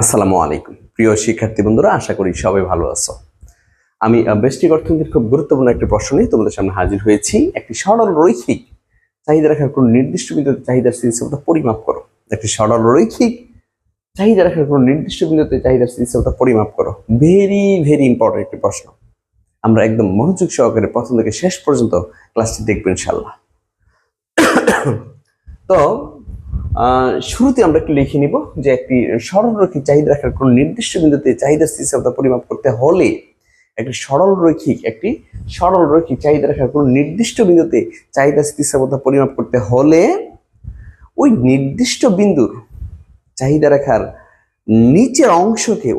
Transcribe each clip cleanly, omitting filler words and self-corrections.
আসসালামু আলাইকুম প্রিয় শিক্ষার্থী বন্ধুরা, আশা করি সবাই ভালো আছো। আমি ব্যষ্টিক অর্থনীতির খুব গুরুত্বপূর্ণ একটি প্রশ্ন নিয়ে তোমাদের সামনে হাজির হয়েছি। একটি সরল রৈখিক চাহিদা রেখার কোন নির্দিষ্ট বিন্দুতে চাহিদার স্থিতিশীলতা পরিমাপ করো। একটি সরল রৈখিক চাহিদা রেখার কোন নির্দিষ্ট বিন্দুতে চাহিদার স্থিতিশীলতা পরিমাপ করো। ভেরি ভেরি ইম্পর্টেন্ট একটি প্রশ্ন। আমরা একদম মনোযোগ সহকারে প্রথম থেকে শেষ পর্যন্ত ক্লাসটি দেখবো ইনশাল্লাহ। তো শুরুতে আমরা একটু লিখে নিব যে একটি সরলরৈখিক চাহিদা রেখার কোন নির্দিষ্ট বিন্দুতে চাহিদার স্থিতিশীলতা পরিমাপ করতে হলে একটি সরলরৈখিক চাহিদা রেখার কোন নির্দিষ্ট বিন্দুতে চাহিদা স্থিতিশীলতা পরিমাপ করতে হলে ওই নির্দিষ্ট বিন্দুর চাহিদা রেখার নিচের অংশকে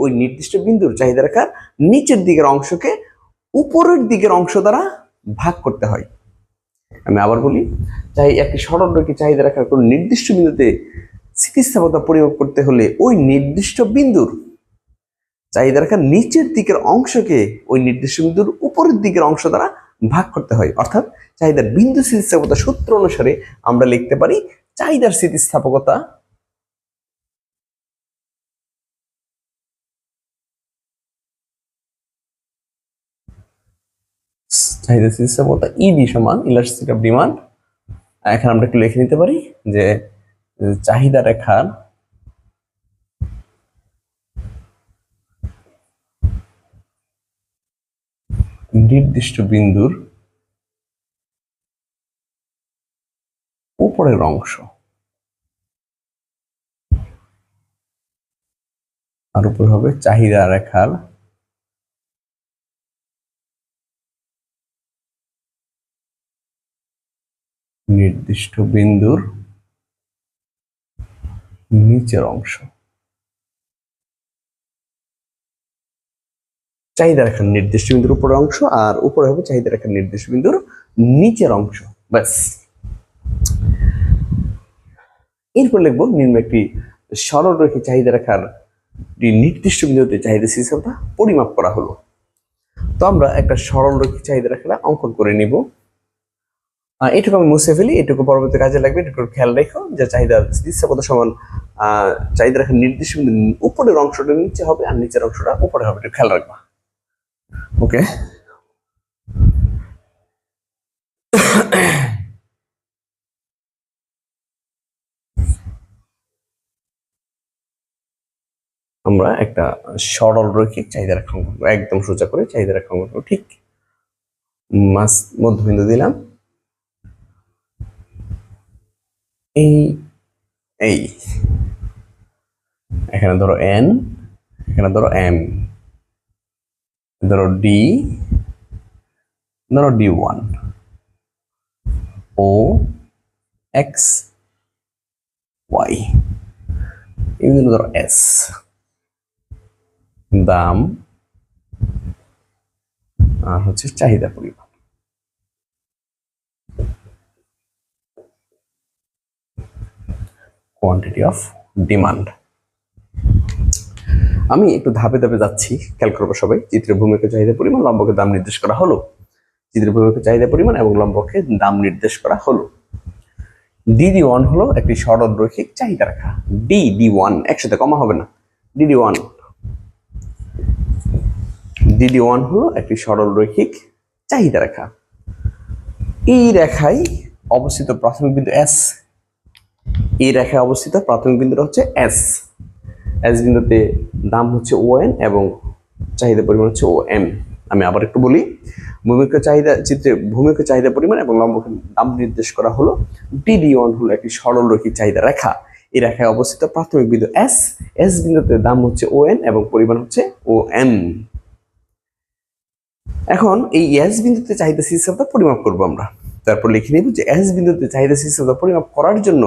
নিচের দিকের অংশকে উপরের দিকের অংশ দ্বারা ভাগ করতে হয়। আমি আবার বলি, একটি সরলরৈখিক চাহিদা রেখার কোন নির্দিষ্ট বিন্দুতে স্থিতিস্থাপকতা পরিমাপ করতে হলে ওই নির্দিষ্ট বিন্দুর চাহিদা রেখার নিচের দিকের অংশকে ওই নির্দিষ্ট বিন্দুর উপরের দিকের অংশ দ্বারা ভাগ করতে হয়। অর্থাৎ চাহিদার বিন্দু স্থিতিস্থাপকতা সূত্র অনুসারে আমরা লিখতে পারি চাহিদার স্থিতিস্থাপকতা ইবি সমান ইলাস্টিসিটি অফ ডিমান্ড। এখন আমরা একটু লিখে নিতে পারি যে চাহিদা রেখার নির্দিষ্ট বিন্দুর উপরের অংশ আর উপর হবে চাহিদা রেখার নির্দিষ্ট বিন্দুর নিচের অংশ। চাহিদা রেখার নির্দিষ্ট বিন্দুর উপরের অংশ আর উপরে হবে চাহিদা রেখার নির্দিষ্ট বিন্দুর নিচের অংশ। ব্যাস। এরপর লিখবো নিম্ন একটি সরলরৈখিক চাহিদা রেখার নির্দিষ্ট বিন্দুতে চাহিদা স্থিতিশীলতা পরিমাপ করা হলো। তো আমরা একটা সরলরৈখিক চাহিদা রেখা অঙ্কন করে নিব। এটুকু আমি মুছে ফেলি, এটুকু পরবর্তী কাজে লাগবে। এটুকু খেয়াল রেখো যে চাহিদা স্থিতিস্থাপকতা সমান চাহিদা রেখার নির্দিষ্ট বিন্দু উপরের অংশটা নিচে হবে আর নিচের অংশটা উপরে হবে, এটা খেয়াল রাখবা। ওকে, আমরা একটা সরল রৈখিক চাহিদা রেখা অঙ্কন করবো, একদম সোজা করে চাহিদা রেখা অঙ্কন করবো। ঠিক মধ্যবিন্দু দিলাম, এই এখানে ধরো এন, এখানে ধরো এম, ধরো ডি, ধরো D1, ও এক্স ওয়াই, এগুলো ধরো এস, দাম আর হচ্ছে চাহিদা পরিমাণ। Quantity of demand. আমি একটু ধাপে ধাপে যাচ্ছি, খেয়াল করবো সবাই। চিত্রের ভূমিকা চাহিদা পরিমাণ, লম্বকে দাম নির্দেশ করা হলো। চিত্রের ভূমিকা চাহিদা পরিমাণ এবং লম্বকে দাম নির্দেশ করা হলো। DD1 হলো একটি সরল রৈখিক চাহিদা রেখা। DD1 একসাথে কমা হবে না। DD1 হলো একটি সরল রৈখিক চাহিদা রেখা। এই রেখায় অবস্থিত প্রাথমিক বিন্দু এস, এই রেখায় অবস্থিত প্রাথমিক বিন্দুটা হচ্ছে এস। এস বিন্দুতে দাম হচ্ছে ON এবং চাহিদা পরিমাণ হচ্ছে OM। আমি আবার একটু বলি, চিত্রে ভূমিকা চাহিদা পরিমাণ এবং লম্বকে দাম নির্দেশ করা হলো। DD1 হলো একটি সরল রৈখিক চাহিদা রেখা। এই রেখায় অবস্থিত প্রাথমিক বিন্দু এস, এস বিন্দুতে দাম হচ্ছে ON এবং পরিমাণ হচ্ছে OM। এখন এই এস বিন্দুতে চাহিদা স্থিতিশীলতা পরিমাপ করবো আমরা। তারপর লিখে নিব যে এস বিন্দুতে চাহিদা স্থিতিশীলতা পরিমাপ করার জন্য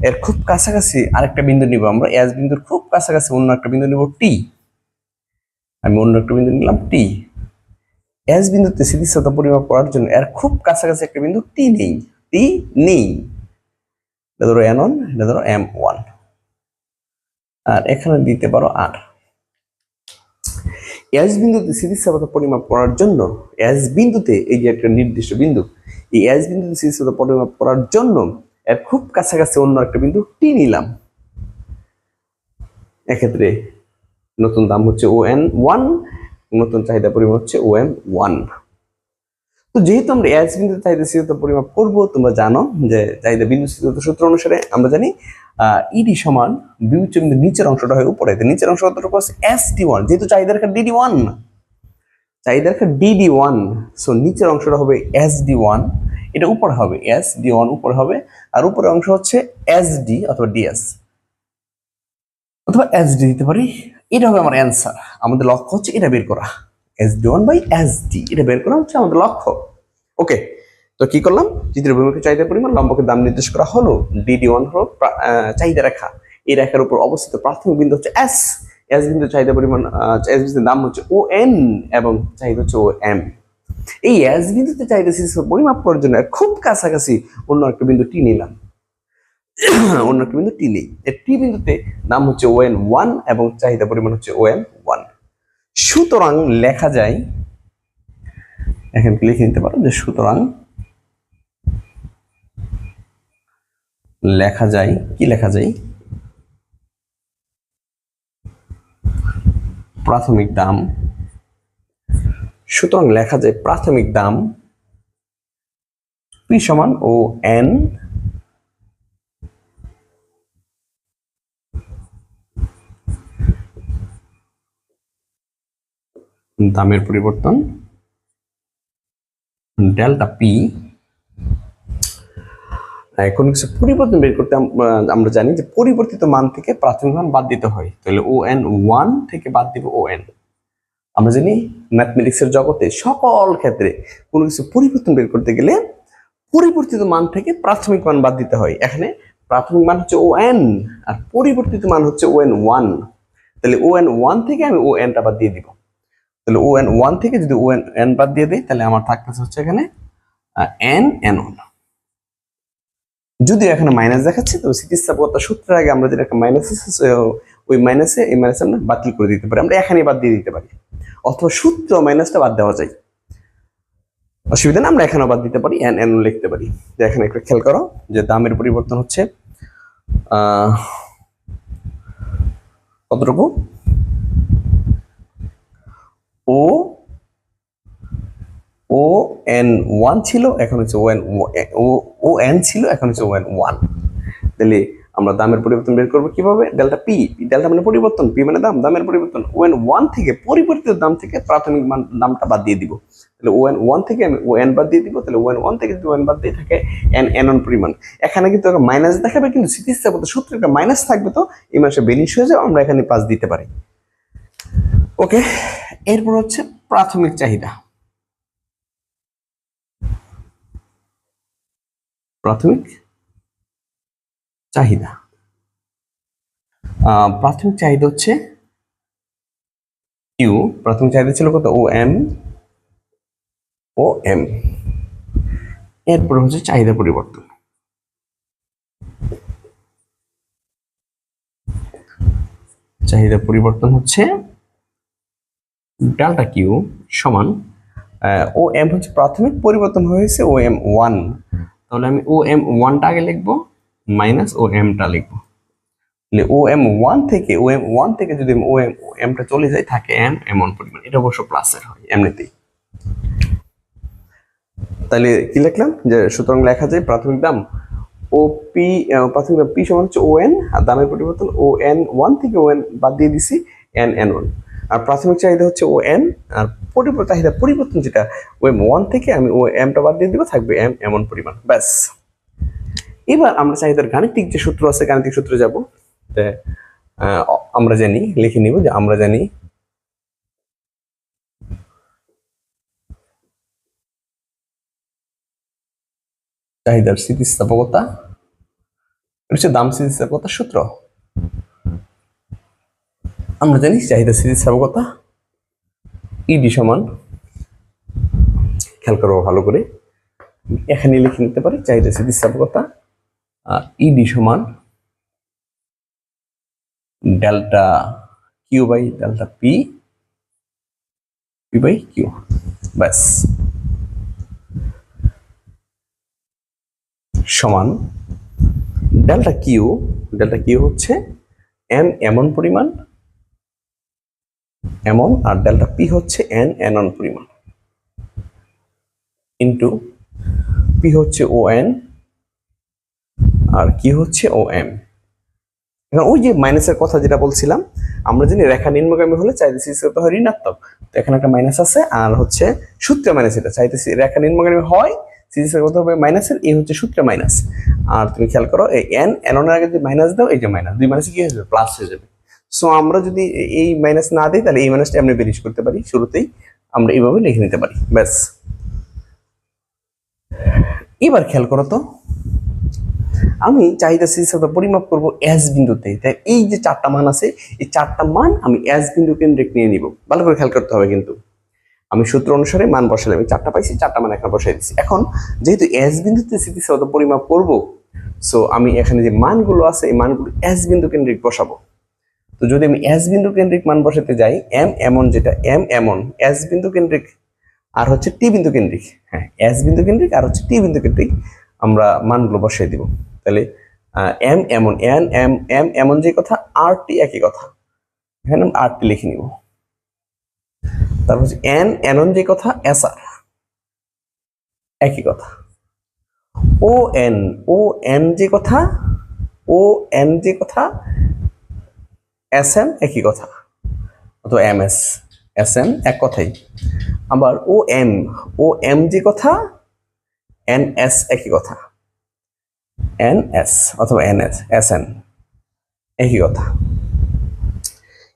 এর খুব কাছাকাছি আরেকটা বিন্দু নিব আমরা। এস বিন্দুর খুব কাছাকাছি অন্য একটা বিন্দু নিব টি। আমি অন্য একটা বিন্দু নিলাম টি। এস বিন্দুতে স্থিতিশীলতা পরিমাপ করার জন্য এর খুব কাছাকাছি একটা বিন্দু টি নেই। এটা ধরো N1, এটা ধরো M1, আর এখানে দিতে পারো আর। এস বিন্দুতে স্থিতিস্থাপকতা পরিমাপ করার জন্য এস বিন্দুতে, এই যে একটা নির্দিষ্ট বিন্দু, এই এস বিন্দুতে স্থিতিস্থাপকতা পরিমাপ করার জন্য এর খুব কাছাকাছি অন্য একটা বিন্দু টি নিলাম। এক্ষেত্রে নতুন দাম হচ্ছে ON1, নতুন চাহিদা পরিমাণ হচ্ছে OM1। তো যেহেতু আমরা এস বিন্দুতে চাহিদা স্থিরতা পরিমাপ করবো, তোমরা জানো যে চাহিদা বিন্দু স্থিরতা সূত্র অনুসারে আমরা জানি ইডি সমান বিউচ্চ বিন্দুর নিচের অংশটা হয় উপরে, নিচের অংশ কতটুকু আছে SD1, যেহেতু চাহিদা রেখা DD1, চাহিদা রেখা DD1, সো নিচের অংশটা হবে SD1, এটা উপরে হবে SD1 উপরে হবে, আর উপরের অংশ হচ্ছে SD অথবা DS অথবা SD দিতে পারি। এটা হবে আমার অ্যান্সার। আমাদের লক্ষ্য হচ্ছে এটা বের করা, SD1/SD, এটা বের করা হচ্ছে আমাদের লক্ষ্য। ওকে, তো কি করলাম, চিত্রের ভূমিকে চাহিদার পরিমাণ, লম্বকে দাম নির্দেশ করা হলো। DD1 হলো চাহিদা রেখা, এই রেখার উপর অবস্থিত প্রাথমিক বিন্দু হচ্ছে এস বিন্দু চাহিদা পরিমাণ, এস বিন্দুর দাম হচ্ছে ON এবং চাহিদা হচ্ছে OM। এই এস বিন্দুতে চাহিদা স্থিতিস্থাপক পরিমাপ করার জন্য খুব কাছাকাছি অন্য একটা বিন্দু টি নিলাম, অন্য একটা বিন্দু টি নেই। এই টি বিন্দুতে নাম হচ্ছে ON1 এবং চাহিদা পরিমাণ হচ্ছে OM1। সুতরাং লেখা যায়, এখানে লিখে নিতে পারো যে সুতরাং লেখা যায়, কি লেখা যায়, প্রাথমিক দাম, সুতরাং লেখা যায় প্রাথমিক দাম P সমান ON দামের পরিবর্তন ডেল্টা P। এখন কিছু পরিবর্তন বের করতে আমরা জানি যে পরিবর্তিত মান থেকে প্রাথমিক মান বাদ দিতে হয়, তাহলে ON1 থেকে বাদ দিব ON। আমরা জানি ম্যাথমেটিক্সের জগতে সকল ক্ষেত্রে কোনো কিছু পরিবর্তন বের করতে গেলে পরিবর্তিত মান থেকে প্রাথমিক মান বাদ দিতে হয়। এখানে প্রাথমিক মান হচ্ছে ON আর পরিবর্তিত মান হচ্ছে ON1, তাহলে ON1 থেকে আমি ONটা বাদ দিয়ে দিব। তাহলে ON1 থেকে যদি ON বাদ দিয়ে দিই, তাহলে আমার থাকতেছে হচ্ছে এখানে N1। যদিও এখানে মাইনাস দেখাচ্ছে, তো স্থিতিস্থাপকতা সূত্রের আগে আমরা যেটা একটা মাইনাস আছে, ওই মাইনাসে এই মাইনাস আমরা বাতিল করে দিতে পারি, আমরা এখানে বাদ দিয়ে দিতে পারি, অথবা সূত্র মাইনাসটা বাদ দেওয়া যায়, অসুবিধা না, আমরা এখানেও বাদ দিতে পারি, N লিখতে পারি। যে এখানে একটু খেয়াল করো যে দামের পরিবর্তন হচ্ছে কতটুকু, ON1 ছিল, এখন হচ্ছে ON ছিল, এখন হচ্ছে ON1। তাহলে আমরা দামের পরিবর্তন বের করবো কিভাবে, ডেল্টা P, ডেল্টা মানে পরিবর্তন, P মানে দাম, দামের পরিবর্তন। ON1 থেকে পরিবর্তিত দাম থেকে প্রাথমিক মান দামটা বাদ দিয়ে দিব, তাহলে ON1 থেকে আমি ON বাদ দিয়ে দিব, তাহলে ON1 থেকে যদি ON বাদ দিয়ে থাকে N1 পরিমাণ। এখানে কিন্তু মাইনাস দেখাবে, কিন্তু স্থিতিস্থাপকতা সূত্রে একটা মাইনাস থাকবে, তো এই মাসে বেনিশ হয়ে যাবে, আমরা এখানে পাস দিতে পারি। ওকে, এরপর হচ্ছে প্রাথমিক চাহিদা। প্রাথমিক চাহিদা, প্রাথমিক চাহিদা হচ্ছে Q, প্রাথমিক চাহিদা ছিল কত, OM। এরপর হচ্ছে চাহিদা পরিবর্তন, চাহিদা পরিবর্তন হচ্ছে ডেল্টা Q সমান OM হচ্ছে প্রাথমিক, পরিবর্তন হয়েছে OM1, তাহলে আমি OM1টা আগে লিখবো মাইনাস OMটা লিখবো। OM1 থেকে যদি OMটা চলে যায়, থাকে M1 পরিমাণ, এটা অবশ্য প্লাসের হয় এমনিতেই। তাহলে কি লিখলাম, যে সুতরাং লেখা যায় প্রাথমিক দাম প্রাথমিক দাম P সমান হচ্ছে ON, আর দামের পরিবর্তন ON1 থেকে ON বাদ দিয়ে দিছি N1, আর প্রাথমিক চাহিদা হচ্ছে ON, আর চাহিদা পরিবর্তন যেটা OM1 থেকে আমি OMটা বাদ দিয়ে দিব, থাকবে M1 পরিমাণ, ব্যাস। এবার আমরা চাহিদার গাণিতিক যে সূত্র আছে, গাণিতিক সূত্রে যাব। আমরা জানি, লিখে নিব যে আমরা জানি চাহিদার স্থিতিস্থাপকতা হচ্ছে দাম স্থিতিস্থাপকতার সূত্র। আমরা জানি চাহিদা স্থিতিস্থাপকতা ইডি সমান, খেয়াল করবো ভালো করে, এখানে লিখে নিতে পারি চাহিদা স্থিতিস্থাপকতা ইডি সমান delta Q by delta P by Q, ব্যাস, সমান ডেল্টা কিউ হচ্ছে এম এমন পরিমাণ এমন, আর ডেল্টা পি হচ্ছে এন এনন পরিমাণ, ইন্টু পি হচ্ছে ও এন আর কি হচ্ছে ও এম। এখন ওই যে মাইনাসের কথা যেটা বলছিলাম, আমরা জানি রেখা নিম্নগামী হলে চাইতেছি হতে হয় ঋণাত্মক, তো এখানে একটা মাইনাস আছে, আর হচ্ছে সূত্রে মাইনাস, এটা চাইতেছি রেখা নিম্নগামী হয় সিরিজের কথা হবে মাইনাসের, এই হচ্ছে সূত্রে মাইনাস। আর তুমি খেয়াল করো এই এন এননের আগে যদি মাইনাস দাও, এই যে মাইনাস, দুই মাইনাসে কি হয়ে যাবে, প্লাস হয়ে যাবে। সো আমরা যদি এই মাইনাস না দিই, তাহলে এই মাইনাসটা আমরা বেরিশ করতে পারি, শুরুতেই আমরা এইভাবে লিখে নিতে পারি, ব্যাস। এবার খেয়াল করো তো, আমি চাইতেছি সেটা পরিমাপ করব এস বিন্দুতে, তাই এই যে চারটা মান আছে, এই চারটা মান আমি এস বিন্দু কেন্দ্রিক নিয়ে নিব। ভালো করে খেয়াল করতে হবে কিন্তু, আমি সূত্র অনুসারে মান বসালে আমি চারটা পাইছি, চারটা মান এখানে বসাই দিচ্ছি। এখন যেহেতু এস বিন্দুতে স্থিতিশীলতা পরিমাপ করব, সো আমি এখানে যে মানগুলো আছে এই মানগুলো এস বিন্দু কেন্দ্রিক বসাবো। তো যদি আমি এস বিন্দু কেন্দ্রিক মান বসাতে যাই, এম এমন যেটা এম এমন এস বিন্দু কেন্দ্রিক, আর হচ্ছে টি বিন্দু কেন্দ্রিক, হ্যাঁ এস বিন্দু কেন্দ্রিক আর হচ্ছে টি বিন্দু কেন্দ্রিক আমরা মানগুলো বসাই দিব। তাহলে এম এমন এন এম এম এমন যে কথা, আর টি একই কথা, এখানে আমরা আর টি লিখে নিব। তারপর হচ্ছে এন এনন যে কথা, এস আর একই কথা, ও এন যে কথা, ও এন যে কথা, এস এম একই কথা, অথবা এম এস, এস এম এক কথাই। আবার ও এম যে কথা, এন এস একই কথা, এন এস অথবা এন এস এস এন একই কথা।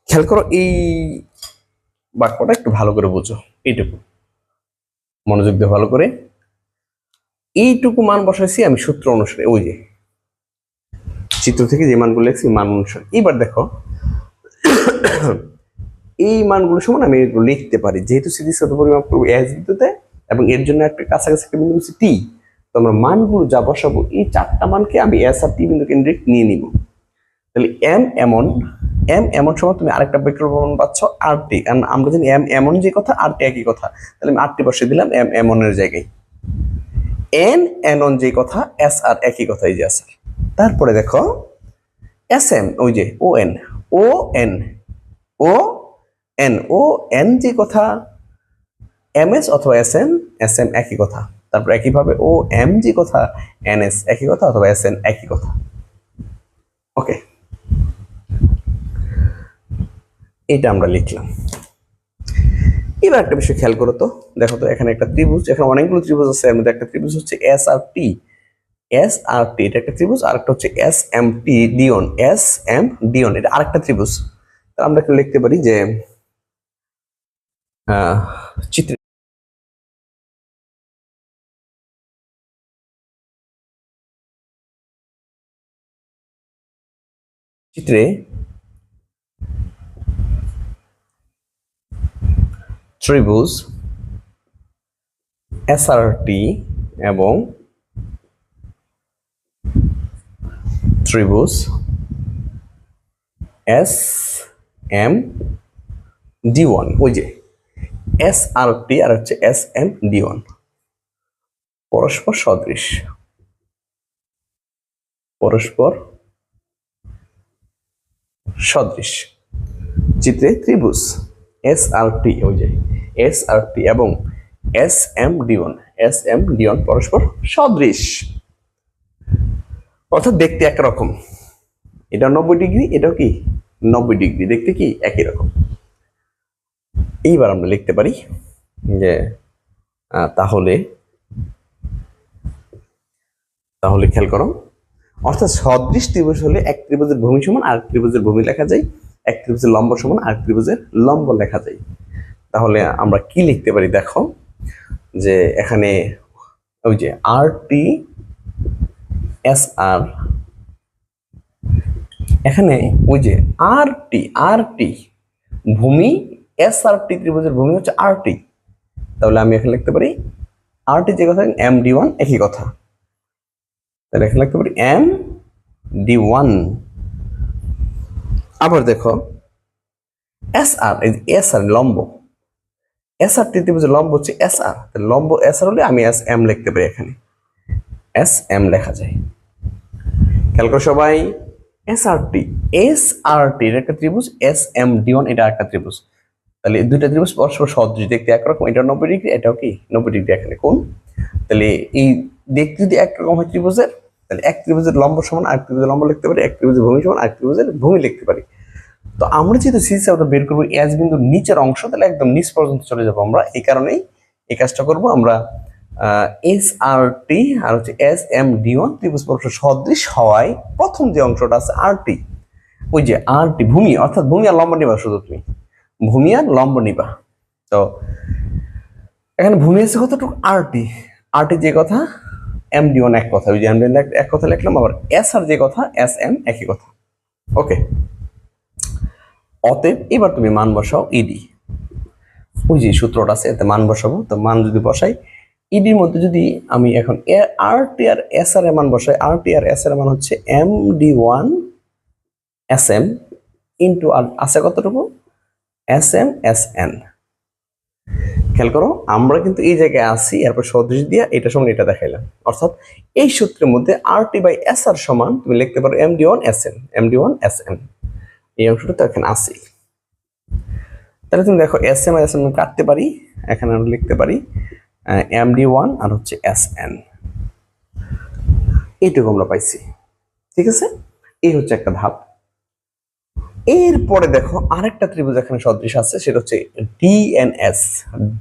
খেয়াল করো এই বাক্যটা একটু ভালো করে বুঝো, এইটুকু মনোযোগ দিয়ে ভালো করে, এইটুকু মান বসাইছি আমি সূত্র অনুসারে, ওই যে চিত্র থেকে যে মানগুলো লিখছি মান অনুসারে। এবার দেখো এই মানগুলো সমান আমি লিখতে পারি, যেহেতু স্থিতিশীলতা পরিমাপ করবো এস বিন্দুতে এবং এর জন্য একটা কাছাকাছি একটা বিন্দু হচ্ছে টি, তো আমরা মানগুলো যা বসাবো এই চারটা মানকে আমি এস আর টি বিন্দু কেন্দ্রিক নিয়ে নিব। তাহলে এম এমন সময় তুমি আরেকটা বিকল্প মান পাচ্ছ আর টি, কারণ আমরা জানি এম এমন যে কথা আর টি একই কথা, তাহলে আমি আর টি বসিয়ে দিলাম এম এমনের জায়গায়। এন এনন যে কথা, এস আর একই কথা, এই যে এস আর। তারপরে দেখো এস এম, ওই যে O N O N O N O N যে কথা, এম এস অথবা এস এম একই কথা। তারপর একইভাবে ও এম যে কথা, এন এস একই কথা অথবা এস এন একই কথা। ওকে, এটা আমরা লিখলাম। এবার একটা বিষয় খেয়াল করো তো, দেখো তো এখানে একটা ত্রিভুজ, এখানে অনেকগুলো ত্রিভুজ আছে, এর মধ্যে একটা ত্রিভুজ হচ্ছে এস আর টি, এটা একটা ত্রিভুজ, আর একটা হচ্ছে এস এম টি ডিওন, এস এম ডিওন এটা আরেকটা ত্রিভুজ। আমরা একটা লিখতে পারি যে চিত্রে চিত্রে ত্রিভুজ এসআরটি এবং ত্রিভুজ এস এম ডি ওয়ান, ওই যে এসআরটি আর হচ্ছে এস এম ডি ওয়ান পরস্পর সদৃশ, পরস্পর সদৃশ। চিত্রে ত্রিভুজ এসআরটি, ওই যে এসআরটি এবং এস এম ডি ওয়ান পরস্পর সদৃশ, অর্থাৎ দেখতে একরকম। এটা 90 ডিগ্রি, এটাও কি 90 ডিগ্রি, দেখতে কি একই রকম। এইবার আমরা লিখতে পারি যে তাহলে খেয়াল করো, অর্থাৎ সদৃশ ত্রিভুজ হলে এক ত্রিভুজের ভূমি সমান আর ত্রিভুজের ভূমি লেখা যায়, এক ত্রিভুজের লম্ব সমান আর ত্রিভুজের লম্ব লেখা যায়। তাহলে আমরা কি লিখতে পারি, দেখো যে এখানে ওই যে আর টি এস আর, এখানে ওই যে আর টি ভূমি, এস আর টি ত্রিভুজের ভূমি হচ্ছে আর টি, তাহলে আমি এখানে লিখতে পারি আর টি যে কথা এম ডি ওয়ান একই কথা, তাহলে এখানে লিখতে পারি এম ডি ওয়ান। আবার দেখো এস আর, এস আর লম্ব, এস আর টি ত্রিভুজের লম্ব হচ্ছে এস আর, লম্ব এস আর হলে আমি এস এম লিখতে পারি, এখানে এস এম লেখা যায়। খেয়াল করো সবাই, এস আর টি এটা একটা ত্রিভুজ, SMD1 এটা একটা ত্রিভুজ। তাহলে দুইটা ত্রিভুজ পরস্পর সদৃশ, দেখতে একরকম, এটা 90 ডিগ্রি, এটাও কি 90 ডিগ্রি, এখানে কোণ। তাহলে এই দেখতে যদি একরকম হয় ত্রিভুজের, তাহলে এক ত্রিভুজের লম্ব সমান আরেক ত্রিভুজের লম্ব লিখতে পারি, এক ত্রিভুজের ভূমি সমান আরেক ত্রিভুজের ভূমি লিখতে পারি। তো আমরা যেহেতু সিসি আমরা বের করবো এস বিন্দুর নিচের অংশ, তাহলে একদম নিচ পর্যন্ত চলে যাবো আমরা। এই কারণেই এই কাজটা করবো আমরা। SRT আর হচ্ছে SMD1 ত্রিভুজ পরস্পর সদৃশ হওয়ায় প্রথম যে অংশটা আছে RT, ওই যে RT ভূমি, অর্থাৎ ভূমি আর লম্ব নিবা, শুধু তুমি ভূমি আর লম্ব নিবা। তো এখানে ভূমি আছে কতটুকু, RT যে কথা, MD1 এক কথা, ওই যে MD1 এক কথা লিখলাম, আবার SR যে কথা, SM একই কথা। ওকে, অতএব এবার তুমি মান বসাও ইডি, ওই যে সূত্রটা আছে এতে মান বসাবো। তো মান যদি বসাই, ইডির মধ্যে যদি আমি এখন RT আর SR এর মান বসাই, RT আর SR এর মান হচ্ছে MD1 SM ইন্টু আর আছে কতটুকু, SM SN। খেয়াল করো, আমরা কিন্তু এই জায়গায় আসি, এরপর সদৃশ দিয়ে এটা সমান এটা দেখাইলাম, অর্থাৎ এই সূত্রের মধ্যে RT/SR সমান তুমি লিখতে পারো MD1 SM, MD1 SM, এই অংশটা তো এখানে আসি। তাহলে তুমি দেখো SM আর SM কাটতে পারি, এখানে আমরা লিখতে পারি MD1 আর হচ্ছে SN, এইটুকু আমরা পাইছি। ঠিক আছে, এই হচ্ছে একটা ধাপ। এরপরে দেখো আরেকটা ত্রিভুজ এখানে সদৃশ আছে, সেটা হচ্ছে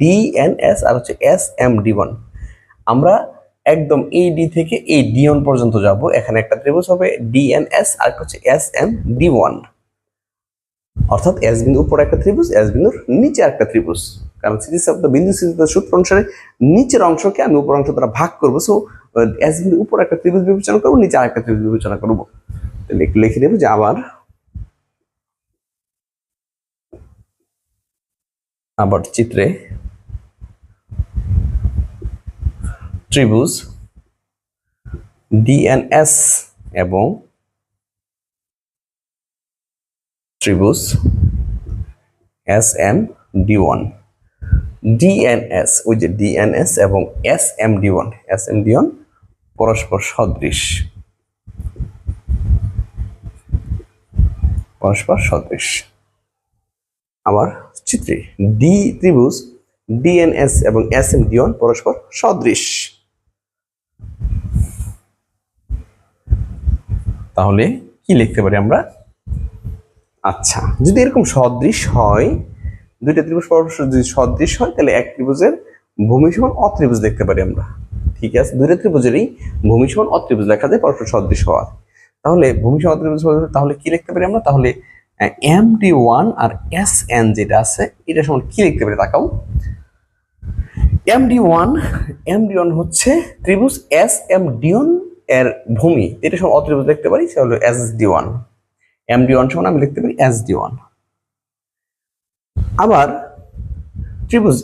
DNS আর হচ্ছে SMD1। আমরা একদম এই ডি থেকে এই D1 পর্যন্ত যাব, এখানে একটা ত্রিভুজ হবে DNS আর হচ্ছে SMD1, অর্থাৎ এস বিন্দু উপরে একটা ত্রিভুজ, এস বিন্দুর নিচে একটা ত্রিভুজ। কারণ বিন্দু সূত্র অনুসারে নিচের অংশকে আমি উপর অংশ দ্বারা ভাগ করবো। সো এস বিন্দু উপরে একটা ত্রিভুজ বিবেচনা করবো, নিচে আরেকটা ত্রিভুজ বিবেচনা করবো। তাহলে একটু লিখে দেবো যে আবার চিত্রে ত্রিভুজ DNS এবং ত্রিভুজ SMD1। DNS, ওই যে DNS এবং SMD1 পরস্পর সদৃশ, আবার চিত্রে ডি ত্রিভুজ DNS এবং SMD1 পরস্পর সদৃশ। তাহলে কি লিখতে পারি আমরা, আচ্ছা যদি এরকম সদৃশ হয়, দুইটা ত্রিভুজ পরস্পর যদি সদৃশ হয়, তাহলে এক ত্রিভুজের ভূমি সমান অত্রিভুজ দেখতে পারি আমরা। ঠিক আছে, দুইটা ত্রিভুজেরই ভূমি সমান অত্রিভুজ লেখা যায় পরস্পর সদৃশ হওয়া। তাহলে ভূমি সমান অত্রিভুজ, তাহলে কি লিখতে পারি আমরা, তাহলে MD1 আর SN যেটা আছে এটা সমান কি লিখতে পারি, তাকাও। MD1 হচ্ছে ত্রিভুজ SMD1 এর ভূমি, এটা সমান অত্রিভুজ লিখতে পারি, সেটা হলো SD1। MD1 সমান আমি লিখতে পারি SD1। আবার ত্রিভুজ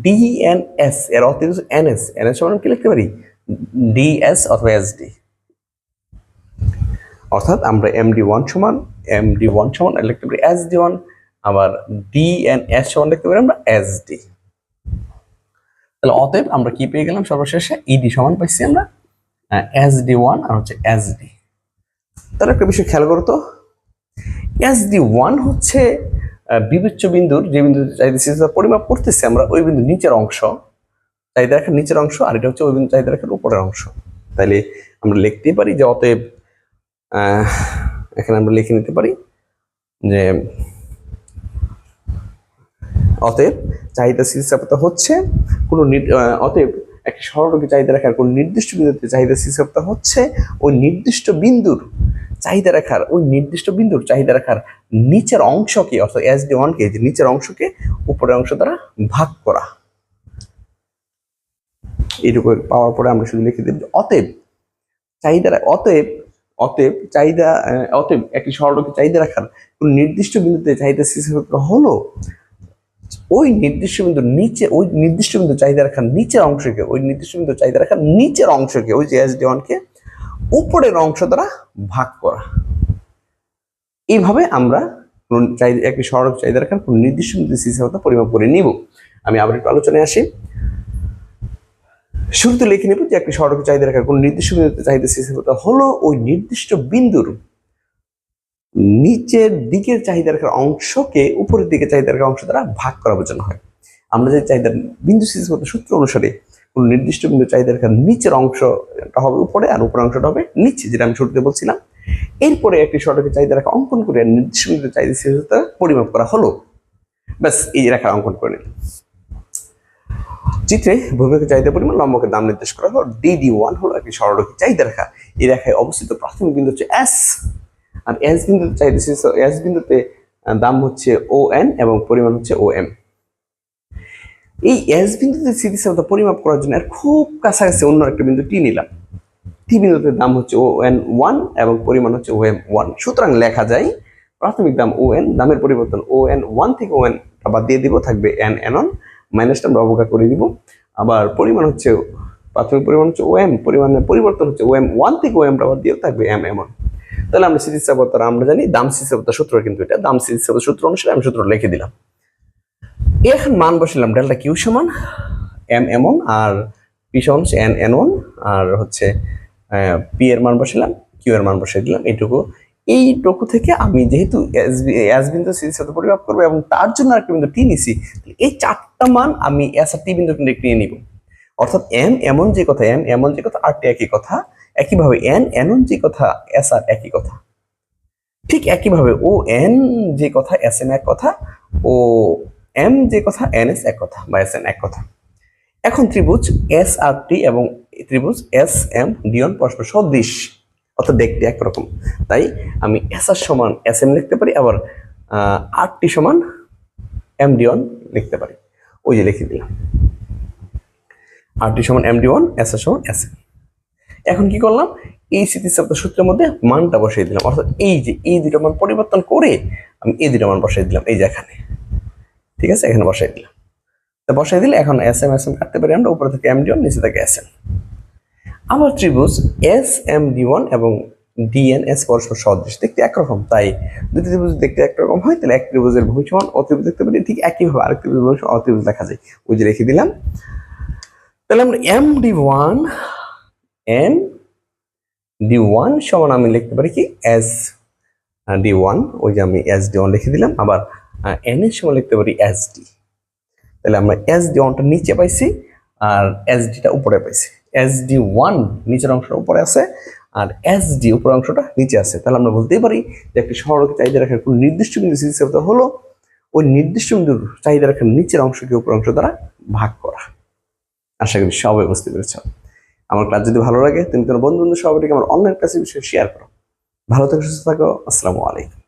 DNS এর অত্রিভুজ NS সমান কি লিখতে পারি, DS অথবা SD। অর্থাৎ আমরা MD1 সমান লিখতে পারি SD1, আবার DNS সমান লিখতে পারি আমরা SD। তাহলে অতএব আমরা কি পেয়ে গেলাম, সর্বশেষে ইডি সমান পাইছি আমরা SD1 আর হচ্ছে SD। তাহলে একটা বিষয় খেয়াল করো তো, SD1 হচ্ছে বিবেচ্য বিন্দুর, যে বিন্দু চাইতেছি পরিমাপ করতেছি আমরা, ওই বিন্দু নিচের অংশ, চাহিদা রেখার নিচের অংশ, আর এটা হচ্ছে ওই বিন্দু চাহিদা রেখার উপরের অংশ। তাহলে আমরা লিখতেই পারি যে অতএব এখানে আমরা লিখে নিতে পারি যে অতএব চাহিদা স্থিতিস্থাপকতা হচ্ছে কোনো অতএব একটি সরলরেখা চাহিদা রেখার কোন নির্দিষ্ট বিন্দুতে চাহিদা স্থিতিস্থাপকতা হচ্ছে ওই নির্দিষ্ট বিন্দুর চাহিদা রেখার নিচের অংশকে, অর্থাৎ SD1 কে, যে নিচের অংশকে উপরের অংশ দ্বারা ভাগ করা। এইটুকু পাওয়ার পরে আমরা শুধু লিখে দেব অতএব একটি সরলরেখা চাহিদা রেখার কোন নির্দিষ্ট বিন্দুতে চাহিদা স্থিতিস্থাপকতা হলো ওই নির্দিষ্ট বিন্দুর নিচে, ওই নির্দিষ্ট বিন্দু চাহিদা রেখার নিচের অংশকে, ওই যে SD1 কে উপরের অংশ দ্বারা ভাগ করা। এইভাবে আমরা একটি সরল চাহিদা রেখার কোন নির্দিষ্ট বিন্দু স্থিতিস্থাপকতা পরিমাপ করে নিব। আমি আবার একটু আলোচনায় আসি। শুরুতে লিখে নেব যে একটি সরল চাহিদা রেখার কোন নির্দিষ্ট বিন্দুতে চাহিদা স্থিতিস্থাপকতা হলো ওই নির্দিষ্ট বিন্দুর নিচের দিকের চাহিদা রেখার অংশকে উপরের দিকে চাহিদা রেখার অংশ দ্বারা ভাগ করা বোঝানো হয়। আমরা যে চাহিদা বিন্দু সিস্টেম সূত্র অনুসারে কোন নির্দিষ্ট বিন্দু চাহিদা রেখার নিচের অংশটা হবে উপরে আর উপরের অংশটা হবে নিচে, যেটা আমি শুরুতে বলছিলাম। এরপরে একটি সড়কের চাহিদা রেখা অঙ্কন করে নির্দিষ্ট বিন্দু চাহিদা স্থিরতা পরিমাপ করা হলো। ব্যাস, এই রেখা অঙ্কন করে নিলাম। চিত্রে ভূমিকে চাহিদা পরিমাণ লম্বকে দাম নির্দেশ করা হলো। DD1 হলো একটি সরলরেখা চাহিদা রেখা। এই রেখায় অবস্থিত প্রাথমিক বিন্দু হচ্ছে S, আর S বিন্দুতে চাহিদা S বিন্দুতে দাম হচ্ছে ON এবং পরিমাণ হচ্ছে OM। এই S বিন্দুতে স্থিতিস্থাপকতা পরিমাপ করার জন্য আর খুব কাছাকাছি অন্য একটা বিন্দু T নিলাম। T বিন্দুতে দাম হচ্ছে ON1 এবং পরিমাণ হচ্ছে OM1। সুতরাং লেখা যায় প্রাথমিক দাম ON, দামের পরিবর্তন ON1 থেকে ON বাদ দিয়ে দিব, থাকবে NN1 মাইনাসটা আমরা অবজ্ঞা করে দিব। আবার পরিমাণ হচ্ছে প্রাথমিক পরিমাণ হচ্ছে OM, পরিমাণের পরিবর্তন হচ্ছে OM1 থেকে OM বাদ দিয়ে থাকবে MM1। তাহলে আমরা স্থিতিস্থাপকতা আমরা জানি, দাম স্থিতিস্থাপকতা সূত্র কিন্তু এটা, দাম স্থিতিস্থাপকতা সূত্র অনুসারে আমি সূত্র লিখে দিলাম। এখন মান বসালাম, ডেল্টা কিউ সমান MM1 আর পি সমান হচ্ছে NN1 আর হচ্ছে পি এর মান বসালাম, কিউ এর মান বসিয়ে দিলাম। এইটুকু থেকে আমি যেহেতু এস বিন্দু স্থিতিস্থাপকতা পরিমাপ করবো এবং তার জন্য একটা বিন্দু টি নিছি, এই চারটা মান আমি এস আর টি বিন্দু নিয়ে নিব। অর্থাৎ এম এমন যে কথা, এম এমন যে কথা, আর টি একই কথা। একইভাবে এন এমন যে কথা, এস আর একই কথা। ঠিক একইভাবে ও এন যে কথা, এস এন এক কথা, ও এম যে কথা, এন এস এক কথা বা এস এন এক কথা। এখন ত্রিভুজ এস আর টি এবং ত্রিভুজ এস এম ডিওন পরস্পর সদৃশ, অর্থাৎ দেখতে একরকম। তাই আমি এস আর সমান এস এম লিখতে পারি, আবার আর টি সমান এম ডিওন লিখতে পারি। ওই যে লিখে দিলাম, আর টি সমান এম ডিওন, এস আর সমান এস এম। এখন কি করলাম, এই স্থিতিস্থাপকতা সূত্রের মধ্যে মানটা বসিয়ে দিলাম, অর্থাৎ এই যে এই দুটো মান পরিবর্তন করে আমি এই দুটো মান বসিয়ে দিলাম এই যে এখানে। ঠিক আছে, এখানে বসাই দিলাম। বসাই দিলে এখন এস এম কাটতে পারি আমরা, উপরে থেকে এম ডিওন, নিচে থেকে এস এম। আবার ত্রিভুজ এস এম ডি1 এবং ডিএনএস পরস্পর সদৃশ, দেখতে একরকম। তাই দুটি ত্রিভুজ দেখতে একরকম হয়, তাহলে এক ত্রিভুজের ভূমি সমান অতিভুজ দেখতে পারি, ঠিক একইভাবে আরেক ত্রিভুজের ভূমি সমান অতিভুজ দেখা যায়। ওই যে লিখে দিলাম। তাহলে আমরা এম ডি1 সমান আমি লিখতে পারি কি এস ডি1, ওই যে আমি এস ডি1 লিখে দিলাম। আবার এন এর সমান লিখতে পারি এস ডি। তাহলে আমরা এস ডি1টা নিচে পাইছি আর এস ডিটা উপরে পাইছি। এস ডি1 নিচের অংশটা উপরে আছে আর এস ডি উপরের অংশটা নিচে আছে। তাহলে আমরা বলতেই পারি যে একটি সরলরেখা চাহিদা রেখার কোন নির্দিষ্ট বিন্দু স্থিতিস্থাপকতা হলো ওই নির্দিষ্ট বিন্দুর চাহিদা রেখার নিচের অংশকে উপরের অংশ দ্বারা ভাগ করা। আশা করি সবাই বুঝতে পেরেছ। আমার ক্লাস যদি ভালো লাগে তুমি তোমার বন্ধু সবাইকে আমার অনলাইন ক্লাসের বিষয়ে শেয়ার করো। ভালো থাকো, সুস্থ থাকো। আসসালামু আলাইকুম।